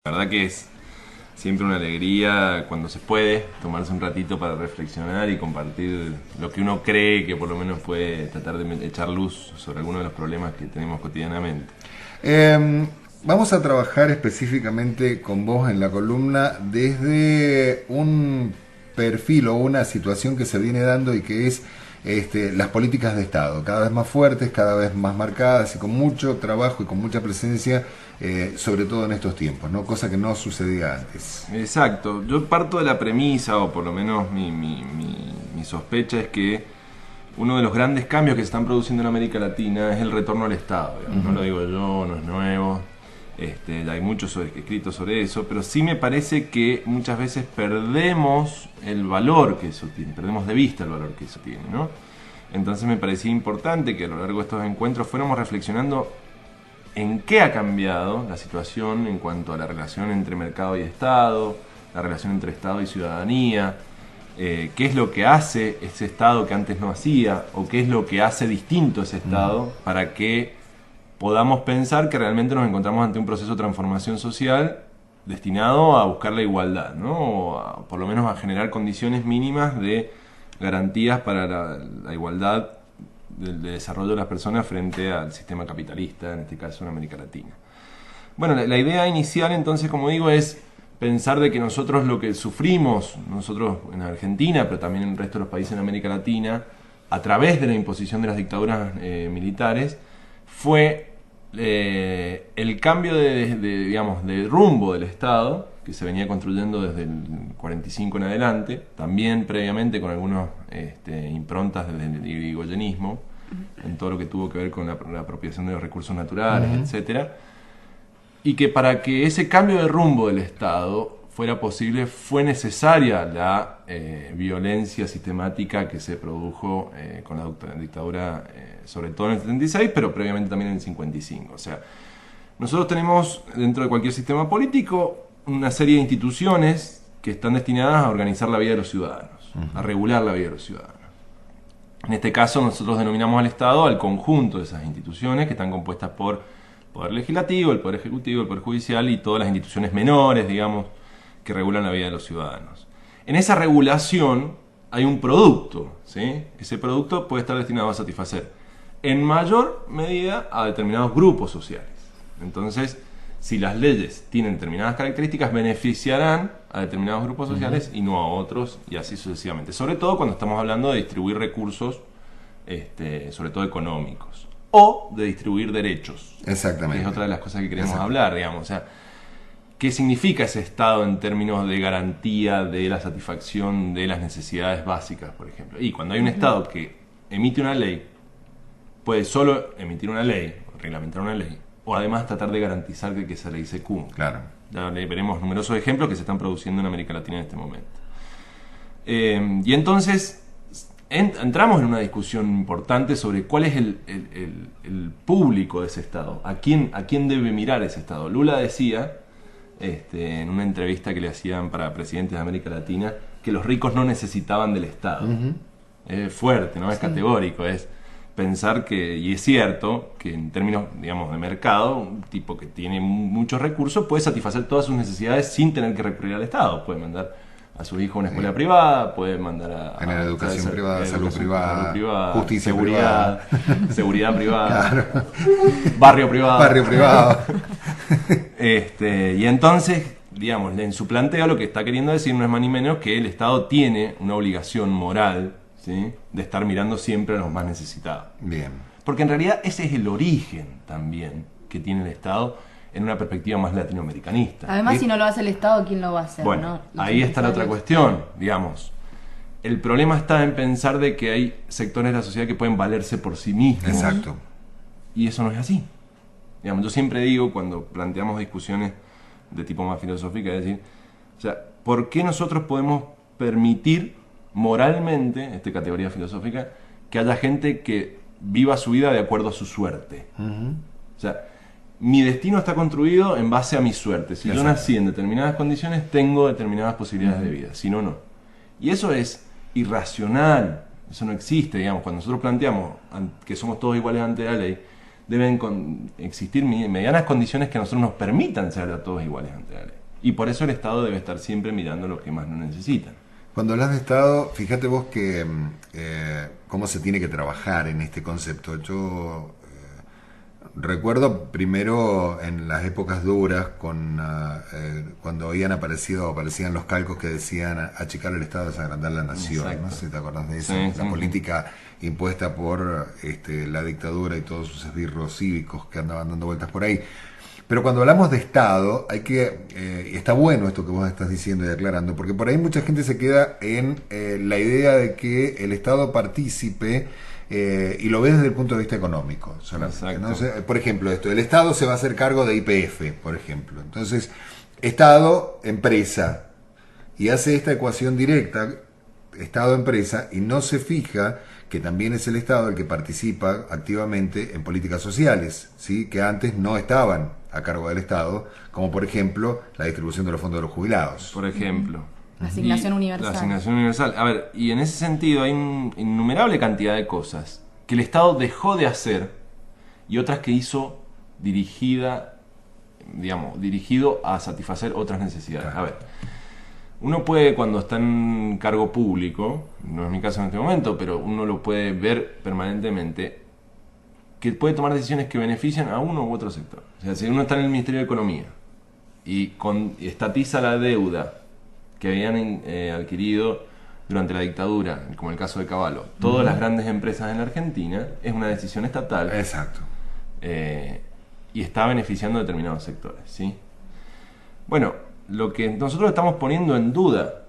La verdad que es siempre una alegría cuando se puede tomarse un ratito para reflexionar y compartir lo que uno cree que por lo menos puede tratar de echar luz sobre algunos de los problemas que tenemos cotidianamente. Eh, Vamos a trabajar específicamente con vos en la columna desde un perfil o una situación que se viene dando y que es las políticas de Estado, cada vez más fuertes, cada vez más marcadas y con mucho trabajo y con mucha presencia, sobre todo en estos tiempos, ¿no? Cosa que no sucedía antes. Exacto, yo parto de la premisa, o por lo menos mi sospecha es que uno de los grandes cambios que se están produciendo en América Latina es el retorno al Estado. Digamos. No lo digo yo, no es nuevo, hay mucho escrito sobre eso, pero sí me parece que muchas veces perdemos el valor que eso tiene, perdemos de vista el valor que eso tiene, ¿no? Entonces me parecía importante que a lo largo de estos encuentros fuéramos reflexionando en qué ha cambiado la situación en cuanto a la relación entre mercado y Estado, la relación entre Estado y ciudadanía, qué es lo que hace ese Estado que antes no hacía, o qué es lo que hace distinto ese Estado para que podamos pensar que realmente nos encontramos ante un proceso de transformación social destinado a buscar la igualdad, ¿no? O por lo menos a generar condiciones mínimas de garantías para la igualdad del desarrollo de las personas frente al sistema capitalista, en este caso en América Latina. Bueno, la idea inicial entonces, como digo, es pensar de que nosotros lo que sufrimos, nosotros en Argentina, pero también en el resto de los países en América Latina, a través de la imposición de las dictaduras militares, fue el cambio digamos, de rumbo del Estado, que se venía construyendo desde el 45 en adelante, también previamente con algunas improntas del irigoyenismo, en todo lo que tuvo que ver con la apropiación de los recursos naturales, etcétera, y que para que ese cambio de rumbo del Estado fuera posible fue necesaria la violencia sistemática que se produjo con la dictadura, sobre todo en el 76, pero previamente también en el 55. O sea, nosotros tenemos dentro de cualquier sistema político una serie de instituciones que están destinadas a organizar la vida de los ciudadanos, a regular la vida de los ciudadanos. En este caso nosotros denominamos al Estado al conjunto de esas instituciones que están compuestas por el Poder Legislativo, el Poder Ejecutivo, el Poder Judicial y todas las instituciones menores, digamos, que regulan la vida de los ciudadanos. En esa regulación hay un producto, ¿sí? Ese producto puede estar destinado a satisfacer en mayor medida a determinados grupos sociales. Entonces, si las leyes tienen determinadas características, beneficiarán a determinados grupos sociales y no a otros, y así sucesivamente. Sobre todo cuando estamos hablando de distribuir recursos, sobre todo económicos, o de distribuir derechos. Exactamente. Que es otra de las cosas que queremos hablar, digamos. O sea, ¿qué significa ese Estado en términos de garantía de la satisfacción de las necesidades básicas, por ejemplo? Y cuando hay un Estado que emite una ley, puede solo emitir una ley, reglamentar una ley, o además tratar de garantizar que esa ley se cumpla. Claro. Ya veremos numerosos ejemplos que se están produciendo en América Latina en este momento. Y entonces entramos en una discusión importante sobre cuál es el público de ese Estado, a quién debe mirar ese Estado. Lula decía, en una entrevista que le hacían para presidentes de América Latina, que los ricos no necesitaban del Estado. Es fuerte, ¿no? Es categórico, es pensar que, y es cierto, que en términos, digamos, de mercado, un tipo que tiene muchos recursos puede satisfacer todas sus necesidades sin tener que recurrir al Estado. Puede mandar a sus hijos a una escuela privada, puede mandar a tener educación privada, salud privada, justicia seguridad, privada, seguridad privada, claro. barrio privado. Barrio privado. Y entonces, digamos, en su planteo lo que está queriendo decir no es más ni menos que el Estado tiene una obligación moral, ¿sí?, de estar mirando siempre a los más necesitados. Bien. Porque en realidad ese es el origen también que tiene el Estado en una perspectiva más latinoamericanista. Además, si no lo hace el Estado, ¿quién lo va a hacer? Bueno, ¿no? ahí está la otra cuestión, digamos. El problema está en pensar de que hay sectores de la sociedad que pueden valerse por sí mismos. Exacto. Y eso no es así. Digamos, yo siempre digo, cuando planteamos discusiones de tipo más filosófica, es decir, o sea, ¿por qué nosotros podemos permitir moralmente, esta categoría filosófica, que haya gente que viva su vida de acuerdo a su suerte? O sea, mi destino está construido en base a mi suerte. Si yo nací en determinadas condiciones, tengo determinadas posibilidades de vida. Si no, no. Y eso es irracional. Eso no existe, digamos. Cuando nosotros planteamos que somos todos iguales ante la ley, deben existir medianas condiciones que a nosotros nos permitan ser a todos iguales ante la ley. Y por eso el Estado debe estar siempre mirando lo que más no necesitan. Cuando hablas de Estado, fíjate vos que cómo se tiene que trabajar en este concepto. Yo recuerdo primero en las épocas duras, cuando aparecían los calcos que decían achicar el Estado es agrandar la nación. Exacto. No sé si te acordás de eso. Sí, la sí, política impuesta por la dictadura y todos sus esbirros cívicos que andaban dando vueltas por ahí. Pero cuando hablamos de Estado, está bueno esto que vos estás diciendo y aclarando, porque por ahí mucha gente se queda en la idea de que el Estado participe y lo ve desde el punto de vista económico solamente, ¿no? O sea, por ejemplo, el Estado se va a hacer cargo de YPF, por ejemplo. Entonces, Estado, empresa, y hace esta ecuación directa, Estado-empresa, y no se fija que también es el Estado el que participa activamente en políticas sociales, ¿sí? Que antes no estaban a cargo del Estado, como por ejemplo la distribución de los fondos de los jubilados. Por ejemplo. La asignación universal. La asignación universal. A ver, y en ese sentido hay una innumerable cantidad de cosas que el Estado dejó de hacer y otras que hizo dirigido a satisfacer otras necesidades. Claro. A ver, uno puede, cuando está en cargo público, no es mi caso en este momento, pero uno lo puede ver permanentemente, que puede tomar decisiones que benefician a uno u otro sector. O sea, si uno está en el Ministerio de Economía y estatiza la deuda que habían adquirido durante la dictadura, como el caso de Cavallo, todas las grandes empresas en la Argentina, es una decisión estatal. Exacto. Y está beneficiando a determinados sectores, ¿sí? Bueno, lo que nosotros estamos poniendo en duda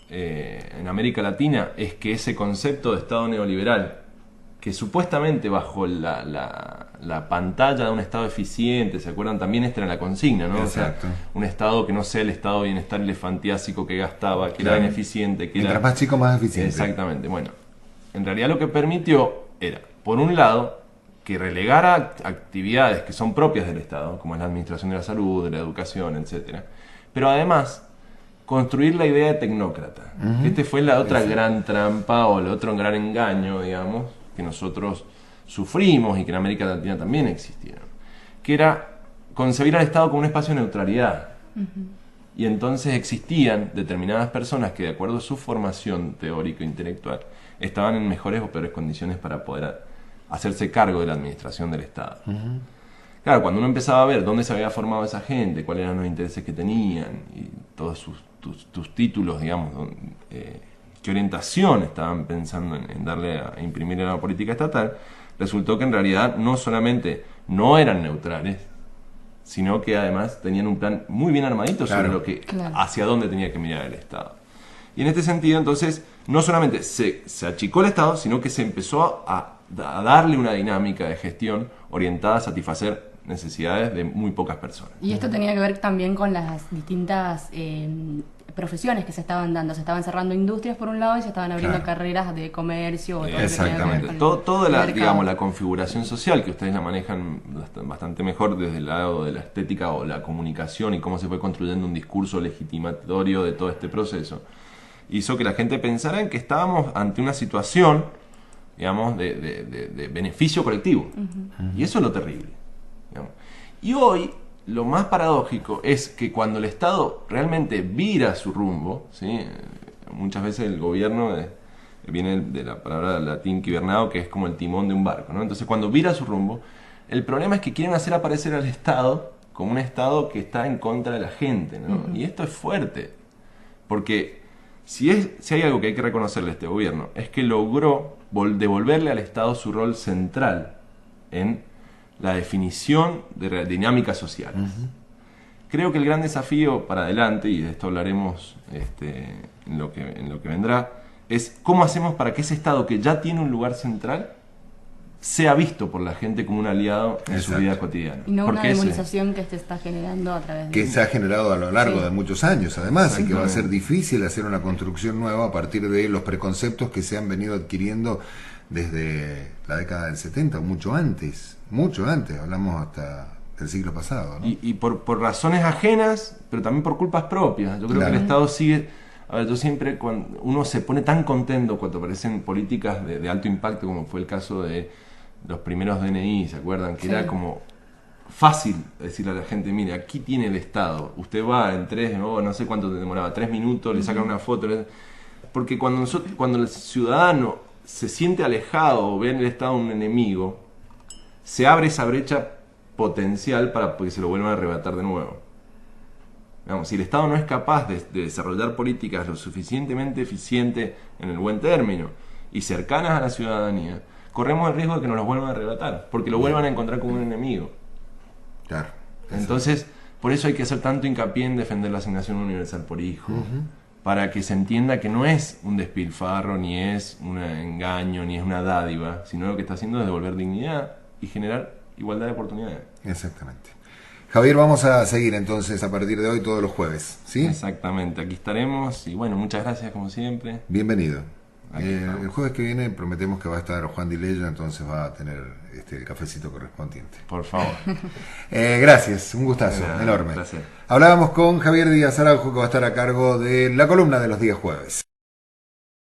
en América Latina es que ese concepto de Estado neoliberal, que supuestamente bajo la pantalla de un Estado eficiente, ¿se acuerdan? También esta era la consigna, ¿no? Exacto. O sea, un Estado que no sea el Estado de bienestar elefantiásico que gastaba, que Claro. era ineficiente, que Mientras era... más chico, más eficiente. Exactamente. Bueno, en realidad lo que permitió era, por un lado, que relegara actividades que son propias del Estado, como es la administración de la salud, de la educación, etcétera, pero además construir la idea de tecnócrata. Este fue la otra gran trampa o el otro gran engaño, digamos, que nosotros sufrimos y que en América Latina también existieron, que era concebir al Estado como un espacio de neutralidad. Y entonces existían determinadas personas que, de acuerdo a su formación teórica e intelectual, estaban en mejores o peores condiciones para poder hacerse cargo de la administración del Estado. Claro, cuando uno empezaba a ver dónde se había formado esa gente, cuáles eran los intereses que tenían y todos tus títulos, digamos, qué orientación estaban pensando en darle a imprimir a la política estatal, resultó que en realidad no solamente no eran neutrales, sino que además tenían un plan muy bien armadito sobre lo que, hacia dónde tenía que mirar el Estado. Y en este sentido, entonces, no solamente se achicó el Estado, sino que se empezó a darle una dinámica de gestión orientada a satisfacer necesidades de muy pocas personas. Y esto tenía que ver también con las distintas profesiones que se estaban dando. Se estaban cerrando industrias por un lado y se estaban abriendo carreras de comercio. O todo exactamente. Toda la configuración social, que ustedes la manejan bastante mejor desde el lado de la estética o la comunicación y cómo se fue construyendo un discurso legitimatorio de todo este proceso, hizo que la gente pensara en que estábamos ante una situación, digamos, de beneficio colectivo. Y eso es lo terrible, digamos. Y hoy lo más paradójico es que cuando el Estado realmente vira su rumbo, ¿sí? Muchas veces el gobierno viene de la palabra latín quibernado, que es como el timón de un barco, ¿no? Entonces, cuando vira su rumbo, el problema es que quieren hacer aparecer al Estado como un Estado que está en contra de la gente, ¿no? Y esto es fuerte, porque si hay algo que hay que reconocerle a este gobierno, es que logró devolverle al Estado su rol central en la definición de dinámicas sociales. Creo que el gran desafío para adelante, y de esto hablaremos en lo que vendrá, es cómo hacemos para que ese Estado que ya tiene un lugar central sea visto por la gente como un aliado en su vida cotidiana. Y no una demonización que se está generando a través de... Que se ha generado a lo largo de muchos años, además, y que va a ser difícil hacer una construcción nueva a partir de los preconceptos que se han venido adquiriendo desde la década del 70, o mucho antes, hablamos hasta del siglo pasado, ¿no? Y por razones ajenas, pero también por culpas propias. Yo creo que el Estado sigue... A ver, yo siempre, cuando uno se pone tan contento cuando aparecen políticas de alto impacto, como fue el caso de los primeros DNI, ¿se acuerdan? Que Sí. era como fácil decirle a la gente, mire, aquí tiene el Estado. Usted va en 3, no sé cuánto te demoraba, 3 minutos, le sacan una foto. Porque cuando el ciudadano se siente alejado o ve en el Estado un enemigo, se abre esa brecha potencial para que se lo vuelvan a arrebatar de nuevo. Digamos, si el Estado no es capaz de desarrollar políticas lo suficientemente eficientes en el buen término y cercanas a la ciudadanía, corremos el riesgo de que nos los vuelvan a arrebatar, porque lo vuelvan a encontrar como un enemigo. Claro. Entonces, por eso hay que hacer tanto hincapié en defender la asignación universal por hijo, para que se entienda que no es un despilfarro, ni es un engaño, ni es una dádiva, sino lo que está haciendo es devolver dignidad y generar igualdad de oportunidades. Exactamente. Javier, vamos a seguir entonces a partir de hoy todos los jueves, ¿sí? Exactamente, aquí estaremos y bueno, muchas gracias como siempre. Bienvenido. Aquí estamos. El jueves que viene prometemos que va a estar Juan Di Lella, entonces va a tener el cafecito correspondiente. Por favor. Gracias, un gustazo, De nada, enorme. placer. Hablábamos con Javier Díaz Araujo, que va a estar a cargo de la columna de los días jueves.